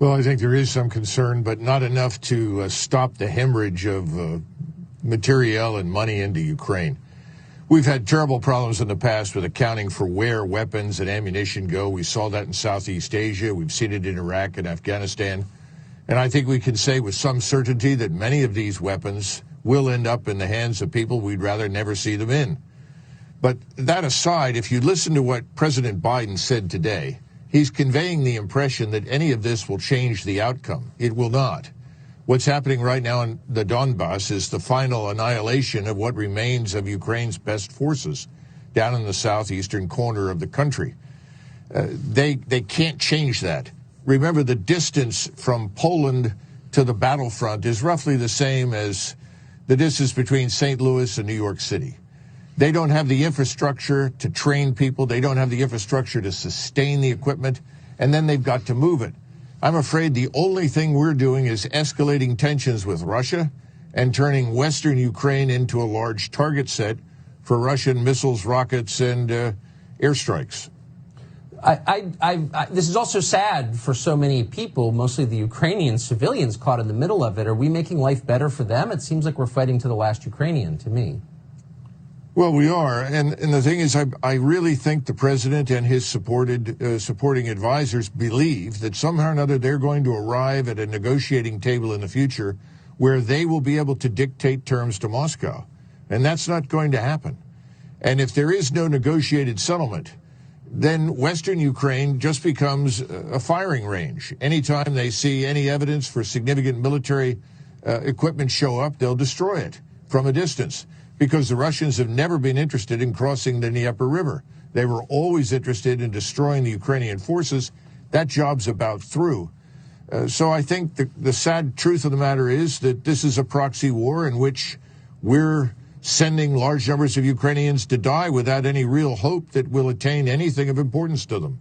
Well, I think there is some concern, but not enough to stop the hemorrhage of materiel and money into Ukraine. We've had terrible problems in the past with accounting for where weapons and ammunition go. We saw that in Southeast Asia. We've seen it in Iraq and Afghanistan. And I think we can say with some certainty that many of these weapons will end up in the hands of people we'd rather never see them in. But that aside, if you listen to what President Biden said today, he's conveying the impression that any of this will change the outcome. It will not. What's happening right now in the Donbass is the final annihilation of what remains of Ukraine's best forces down in the southeastern corner of the country. They can't change that. Remember, the distance from Poland to the battlefront is roughly the same as the distance between St. Louis and New York City. They don't have the infrastructure to train people. They don't have the infrastructure to sustain the equipment, and then they've got to move it. I'm afraid the only thing we're doing is escalating tensions with Russia and turning Western Ukraine into a large target set for Russian missiles, rockets, and airstrikes. This is also sad for so many people, mostly the Ukrainian civilians caught in the middle of it. Are we making life better for them? It seems like we're fighting to the last Ukrainian, to me. Well, we are. And the thing is, I really think the president and his supporting advisors believe that somehow or another they're going to arrive at a negotiating table in the future where they will be able to dictate terms to Moscow. And that's not going to happen. And if there is no negotiated settlement, then Western Ukraine just becomes a firing range. Anytime they see any evidence for significant military equipment show up, they'll destroy it from a distance. Because the Russians have never been interested in crossing the Dnieper River. They were always interested in destroying the Ukrainian forces. That job's about through. So I think the sad truth of the matter is that this is a proxy war in which we're sending large numbers of Ukrainians to die without any real hope that we'll attain anything of importance to them.